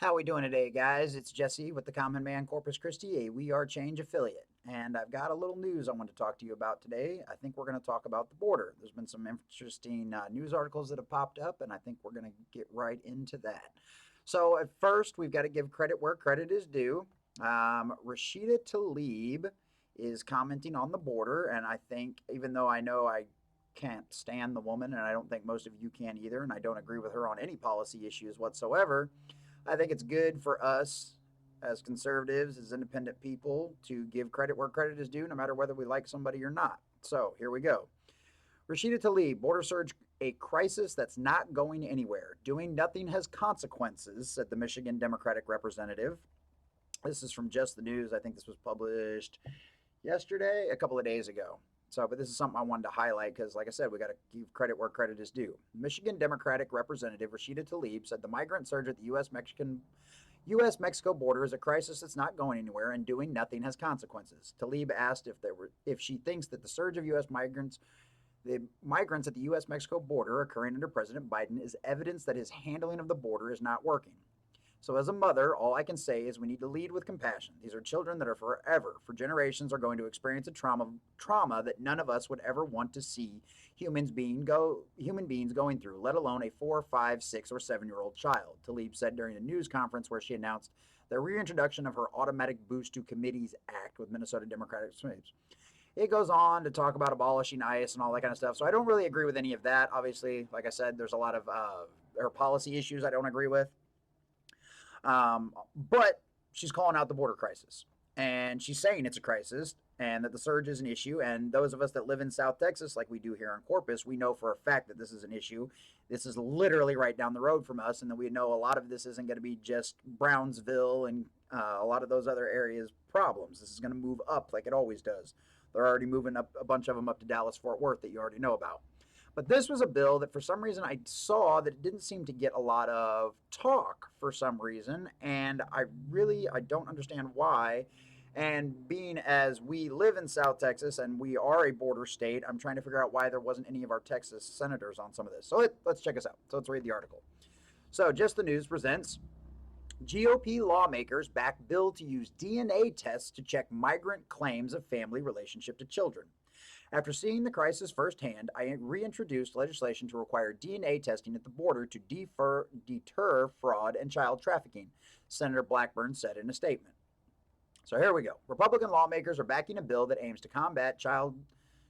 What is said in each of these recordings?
How we doing today, guys? It's Jesse with the Common Man Corpus Christi, a We Are Change affiliate. And I've got a little news I want to talk to you about today. I think we're going to talk about the border. There's been some interesting news articles that have popped up, and I think we're going to get right into that. So, at first, we've got to give credit where credit is due. Rashida Tlaib is commenting on the border, and I think, even though I know I can't stand the woman, and I don't think most of you can either, and I don't agree with her on any policy issues whatsoever, I think it's good for us as conservatives, as independent people, to give credit where credit is due, no matter whether we like somebody or not. So here we go. Rashida Tlaib, border surge, a crisis that's not going anywhere. Doing nothing has consequences, said the Michigan Democratic representative. This is from Just the News. I think this was published yesterday, a couple of days ago. So, but this is something I wanted to highlight because, like I said, we got to give credit where credit is due. Michigan Democratic Representative Rashida Tlaib said the migrant surge at the U.S.-Mexico border is a crisis that's not going anywhere, and doing nothing has consequences. Tlaib asked if she thinks that the surge of the migrants at the U.S.-Mexico border occurring under President Biden is evidence that his handling of the border is not working. So as a mother, all I can say is we need to lead with compassion. These are children that are forever, for generations, are going to experience a trauma that none of us would ever want to see human beings going through, let alone a 4, 5, 6, or 7-year-old child, Tlaib said during a news conference where she announced the reintroduction of her Automatic Boost to Committees Act with Minnesota Democratic Sweeps. It goes on to talk about abolishing ICE and all that kind of stuff. So I don't really agree with any of that. Obviously, like I said, there's a lot of her policy issues I don't agree with. But she's calling out the border crisis, and she's saying it's a crisis and that the surge is an issue. And those of us that live in South Texas, like we do here in Corpus, we know for a fact that this is an issue. This is literally right down the road from us, and that we know a lot of this isn't going to be just Brownsville and a lot of those other areas problems. This is going to move up like it always does. They're already moving up a bunch of them up to Dallas, Fort Worth that you already know about. But this was a bill that for some reason I saw that it didn't seem to get a lot of talk for some reason, and I don't understand why. And being as we live in South Texas and we are a border state, I'm trying to figure out why there wasn't any of our Texas senators on some of this. So let's check this out. So let's read the article. So Just the News presents GOP lawmakers back bill to use DNA tests to check migrant claims of family relationship to children. After seeing the crisis firsthand, I reintroduced legislation to require DNA testing at the border to deter fraud and child trafficking, Senator Blackburn said in a statement. So here we go. Republican lawmakers are backing a bill that aims to combat child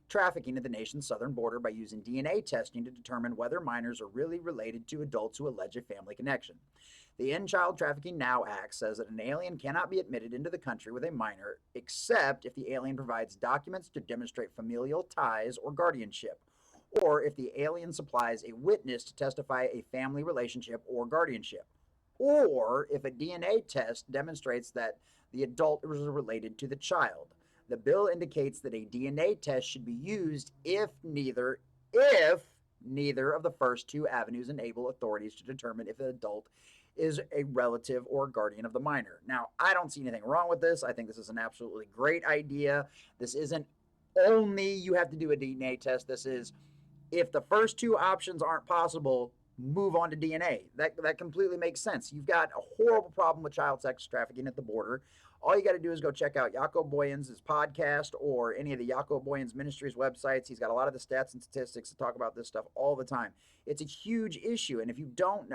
trafficking at the nation's southern border by using DNA testing to determine whether minors are really related to adults who allege a family connection. The End Child Trafficking Now Act says that an alien cannot be admitted into the country with a minor except if the alien provides documents to demonstrate familial ties or guardianship, or if the alien supplies a witness to testify a family relationship or guardianship, or if a DNA test demonstrates that the adult is related to the child. The bill indicates that a DNA test should be used if neither of the first two avenues enable authorities to determine if an adult is a relative or guardian of the minor. Now, I don't see anything wrong with this. I think this is an absolutely great idea. This isn't only you have to do a DNA test. This is if the first two options aren't possible, move on to DNA. That completely makes sense. You've got a horrible problem with child sex trafficking at the border. All you got to do is go check out Jaco Boyens' podcast or any of the Jaco Boyens Ministries websites. He's got a lot of the stats and statistics to talk about this stuff all the time. It's a huge issue. And if you don't,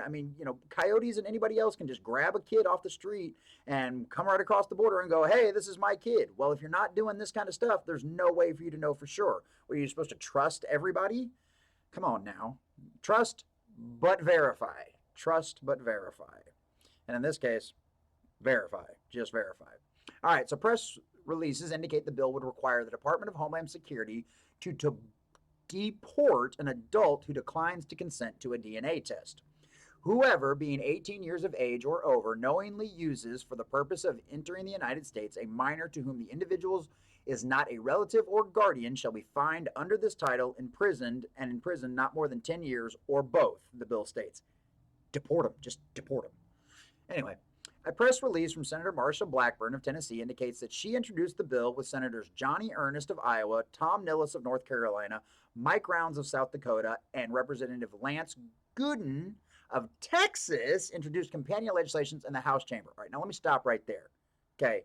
coyotes and anybody else can just grab a kid off the street and come right across the border and go, hey, this is my kid. Well, if you're not doing this kind of stuff, there's no way for you to know for sure. Are you supposed to trust everybody? Come on now. Trust but verify. Trust but verify. And in this case, verify. Just verify. All right, so press releases indicate the bill would require the Department of Homeland Security to deport an adult who declines to consent to a DNA test. Whoever, being 18 years of age or over, knowingly uses for the purpose of entering the United States a minor to whom the individual is not a relative or guardian shall be fined under this title, imprisoned not more than 10 years or both, the bill states. Deport them. Just deport them. Anyway, a press release from Senator Marsha Blackburn of Tennessee indicates that she introduced the bill with Senators Johnny Ernest of Iowa, Tom Nillis of North Carolina, Mike Rounds of South Dakota, and Representative Lance Gooden of Texas introduced companion legislation in the House chamber. All right, now let me stop right there. Okay.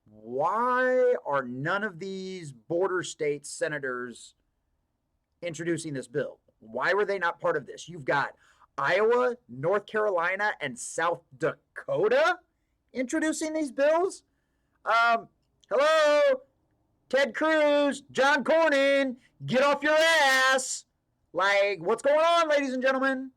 Why are none of these border state senators introducing this bill? Why were they not part of this? You've got Iowa, North Carolina, and South Dakota introducing these bills. Hello, Ted Cruz, John Cornyn, get off your ass. Like, what's going on, ladies and gentlemen?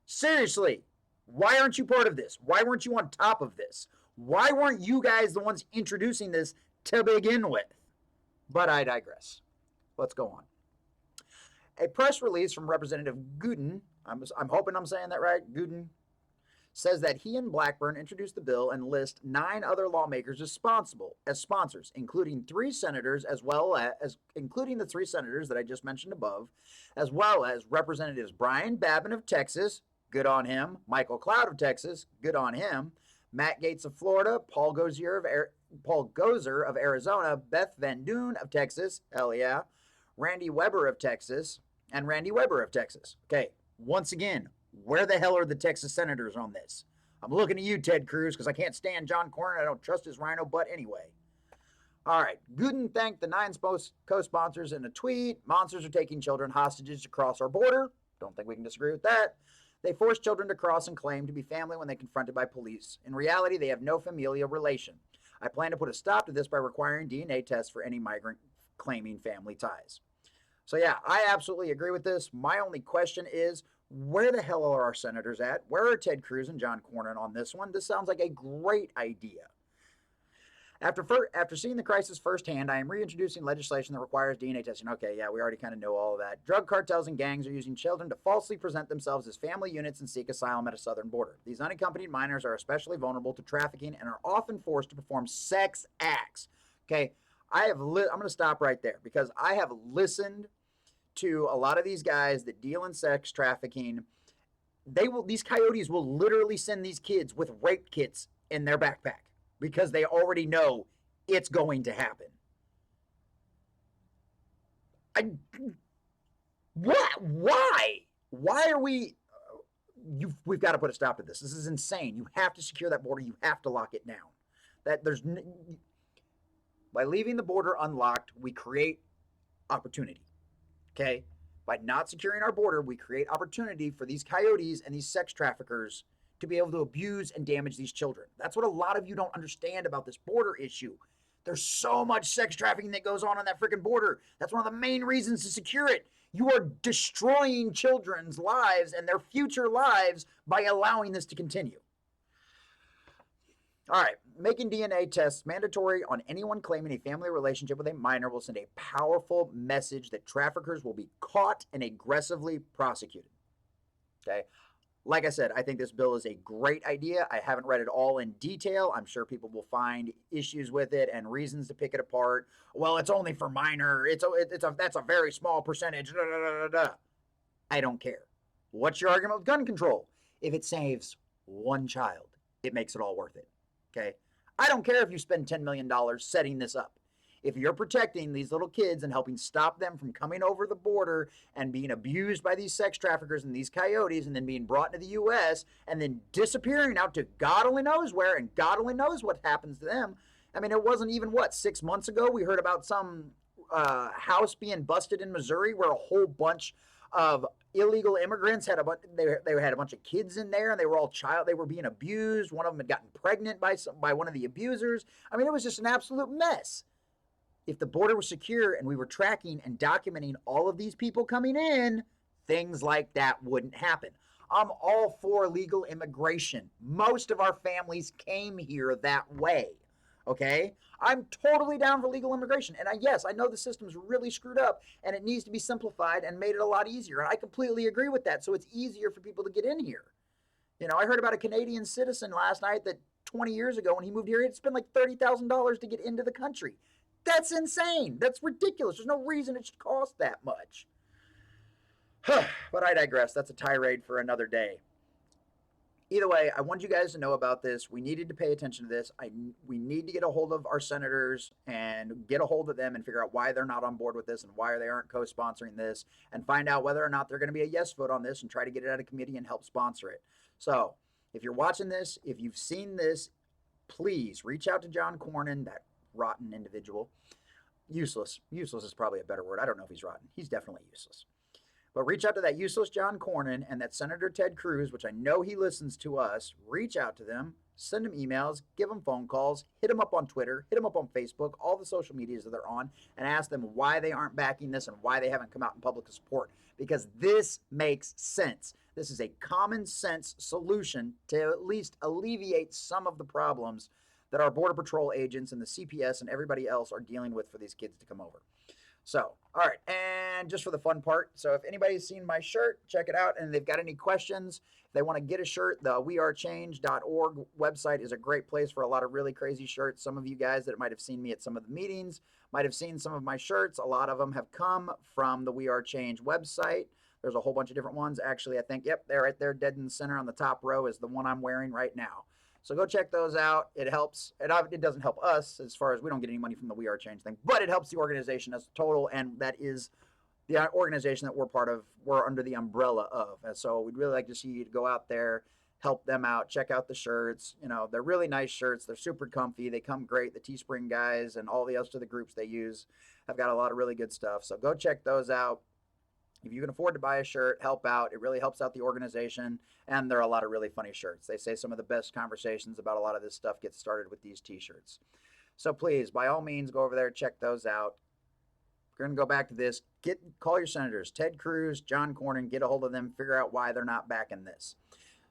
Seriously, why aren't you part of this? Why weren't you on top of this? Why weren't you guys the ones introducing this to begin with? But I digress. Let's go on. A press release from Representative Gooden, I'm hoping I'm saying that right, Gooden, says that he and Blackburn introduced the bill and list 9 other lawmakers as sponsors, including 3 senators, including the 3 senators that I just mentioned above, as well as Representatives Brian Babin of Texas, good on him, Michael Cloud of Texas, good on him, Matt Gaetz of Florida, Paul Gosar of Arizona, Beth Van Doon of Texas, hell yeah, Randy Weber of Texas, and Randy Weber of Texas. Okay, once again, where the hell are the Texas senators on this? I'm looking at you, Ted Cruz, because I can't stand John Cornyn. I don't trust his rhino butt anyway. All right, Gooden thanked the 9 co-sponsors in a tweet. Monsters are taking children hostages to cross our border. Don't think we can disagree with that. They force children to cross and claim to be family when they're confronted by police. In reality, they have no familial relation. I plan to put a stop to this by requiring DNA tests for any migrant claiming family ties. So yeah, I absolutely agree with this. My only question is, where the hell are our senators at? Where are Ted Cruz and John Cornyn on this one? This sounds like a great idea. After seeing the crisis firsthand, I am reintroducing legislation that requires DNA testing. Okay, yeah, we already kind of know all of that. Drug cartels and gangs are using children to falsely present themselves as family units and seek asylum at a southern border. These unaccompanied minors are especially vulnerable to trafficking and are often forced to perform sex acts. Okay, I'm going to stop right there because I have listened to a lot of these guys that deal in sex trafficking. These coyotes will literally send these kids with rape kits in their backpack because they already know it's going to happen. What? Why? Why are we? We've got to put a stop to this. This is insane. You have to secure that border. You have to lock it down. By leaving the border unlocked, we create opportunity. Okay? By not securing our border, we create opportunity for these coyotes and these sex traffickers to be able to abuse and damage these children. That's what a lot of you don't understand about this border issue. There's so much sex trafficking that goes on that freaking border. That's one of the main reasons to secure it. You are destroying children's lives and their future lives by allowing this to continue. All right, making DNA tests mandatory on anyone claiming a family relationship with a minor will send a powerful message that traffickers will be caught and aggressively prosecuted. Okay, like I said, I think this bill is a great idea. I haven't read it all in detail. I'm sure people will find issues with it and reasons to pick it apart. Well, it's only for minor. That's a very small percentage. Da, da, da, da. I don't care. What's your argument with gun control? If it saves one child, it makes it all worth it. Okay, I don't care if you spend $10 million setting this up. If you're protecting these little kids and helping stop them from coming over the border and being abused by these sex traffickers and these coyotes and then being brought into the U.S. and then disappearing out to God only knows where and God only knows what happens to them. I mean, it wasn't even, 6 months ago we heard about some house being busted in Missouri where a whole bunch of illegal immigrants had they had a bunch of kids in there and they were being abused. One of them had gotten pregnant by one of the abusers. I mean, it was just an absolute mess. If the border was secure and we were tracking and documenting all of these people coming in, things like that wouldn't happen. I'm all for legal immigration. Most of our families came here that way. Okay? I'm totally down for legal immigration. And I know the system's really screwed up and it needs to be simplified and made it a lot easier. And I completely agree with that. So it's easier for people to get in here. You know, I heard about a Canadian citizen last night that 20 years ago when he moved here, he'd spend like $30,000 to get into the country. That's insane. That's ridiculous. There's no reason it should cost that much. But I digress. That's a tirade for another day. either way, I want you guys to know about this. We needed to pay attention to this. We need to get a hold of our senators and get a hold of them and figure out why they're not on board with this and why they aren't co-sponsoring this, and find out whether or not they're going to be a yes vote on this and try to get it out of committee and help sponsor it. So if you're watching this, if you've seen this, please reach out to John Cornyn, that rotten individual. Useless. Useless is probably a better word. I don't know if he's rotten. He's definitely useless. But reach out to that useless John Cornyn and that Senator Ted Cruz, which I know he listens to us. Reach out to them, send them emails, give them phone calls, hit them up on Twitter, hit them up on Facebook, all the social medias that they're on, and ask them why they aren't backing this and why they haven't come out in public support. Because this makes sense. This is a common sense solution to at least alleviate some of the problems that our Border Patrol agents and the CPS and everybody else are dealing with for these kids to come over. So, all right, and just for the fun part, so if anybody's seen my shirt, check it out, and if they've got any questions, if they want to get a shirt, the wearechange.org website is a great place for a lot of really crazy shirts. Some of you guys that might have seen me at some of the meetings might have seen some of my shirts. A lot of them have come from the We Are Change website. There's a whole bunch of different ones. Actually, I think, yep, they're right there, dead in the center on the top row is the one I'm wearing right now. So go check those out. It helps. It doesn't help us as far as we don't get any money from the We Are Change thing, but it helps the organization as a total, and that is the organization that we're part of. We're under the umbrella of, and so we'd really like to see you to go out there, help them out, check out the shirts. You know, they're really nice shirts. They're super comfy. They come great. The Teespring guys and all the rest of the groups they use have got a lot of really good stuff. So go check those out. If you can afford to buy a shirt, help out. It really helps out the organization, and there are a lot of really funny shirts. They say some of the best conversations about a lot of this stuff get started with these t-shirts. So please, by all means, go over there, check those out. We're going to go back to this. Call your senators, Ted Cruz, John Cornyn, get a hold of them, figure out why they're not backing this.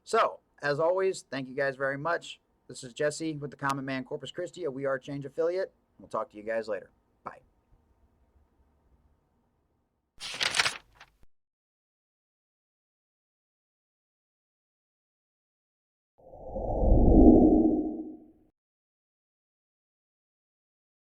So, as always, thank you guys very much. This is Jesse with the Common Man Corpus Christi, a We Are Change affiliate. We'll talk to you guys later.